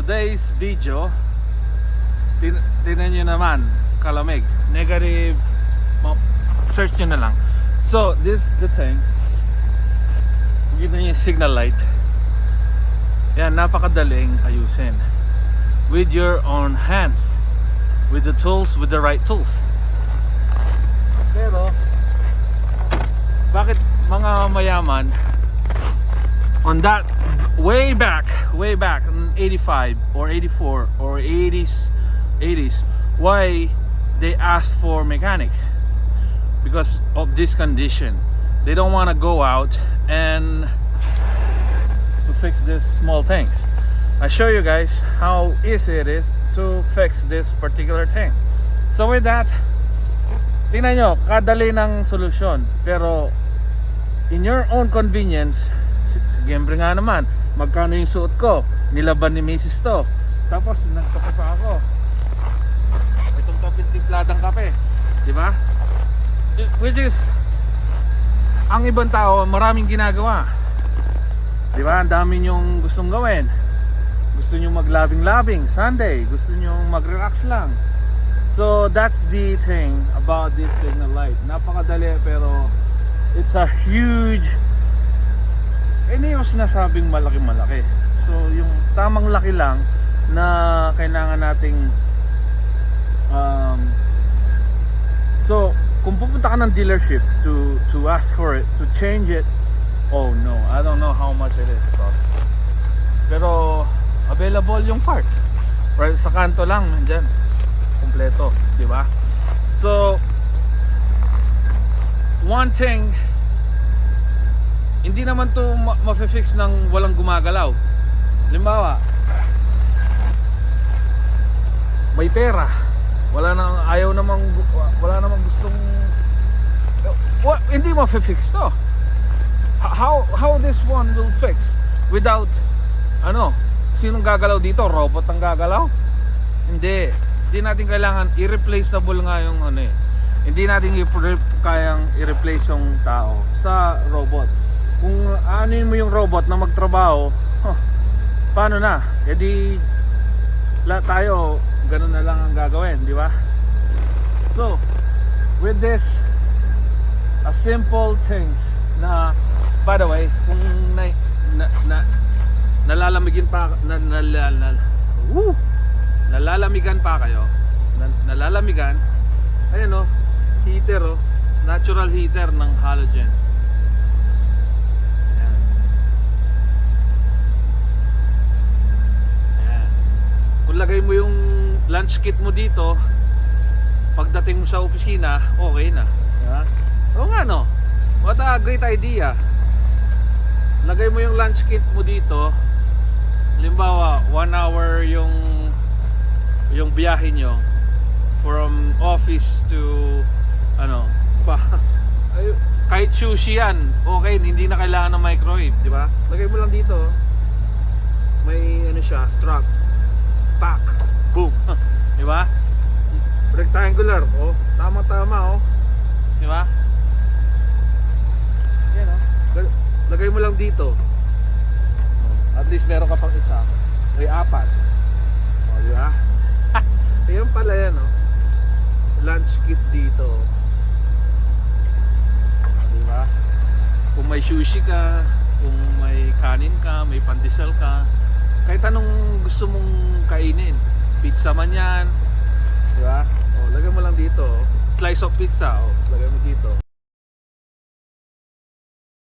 today's video, tinan nyo naman, kalamig, negative, search nyo na lang. So this the thing, kita nyo yung signal light. Yan, napakadaling ayusin with your own hands, with the tools, with the right tools. Pero bakit mga mayaman on that way back in 85 or 84 or 80s, why they asked for mechanic? Because of this condition, they don't want to go out and to fix these small things. I show you guys how easy it is to fix this particular thing. So with that, tingnan nyo, kadali ng solusyon, pero in your own convenience. Siyempre nga naman, magkano yung suot ko, nilaban ni Mrs. to, tapos nagkape pa ako, itong timpladang kape, di ba? Which is, ang ibang tao maraming ginagawa, di ba? Ang dami nyong gustong gawin, gusto nyo maglabing-labing Sunday, gusto nyo mag-relax lang. So that's the thing about this signal light. Napakadali, pero it's a huge, hindi yung sinasabing malaki-malaki. So yung tamang laki lang na kailangan nating so kung pupunta ka ng dealership to ask for it, to change it, oh no, I don't know how much it is cost. Pero available yung parts right sa kanto lang, nandyan kompleto, di ba? So one thing, hindi naman to ma-fix ng walang gumagalaw. Halimbawa, may pera, wala namang gustong, hindi ma-fix to. How this one will fix without sinong gagalaw dito? Robot ang gagalaw? Hindi natin kailangan irreplaceable nga yung hindi natin kayang i-replace yung tao sa robot. Kung anuin mo yung robot na magtrabaho, paano na? Edi tayo ganun na lang ang gagawin, di ba? So with this simple things na, by the way, kung nalalamigin pa nalalamigan pa kayo, nalalamigan, ayan heater, natural heater ng halogen. Kung lagay mo yung lunch kit mo dito, pagdating mo sa opisina, okay na, diba? Oo nga no, what a great idea. Lagay mo yung lunch kit mo dito, halimbawa 1 hour yung biyahe nyo from office to kahit sushi yan, okay, hindi na kailangan ng microwave, diba? Lagay mo lang dito, may siya, strap, pack, boom, di ba? Rectangular, tama, di ba? Yan, lagay mo lang dito, at least meron ka pang isa, may 4, di ba? Ayan pala yan, lunch kit dito, di ba? Kung may sushi ka, kung may kanin ka, may pandesal ka, kahit anong gusto mong kainin, pizza man yan, di ba? Lagay mo lang dito, slice of pizza, lagay mo dito,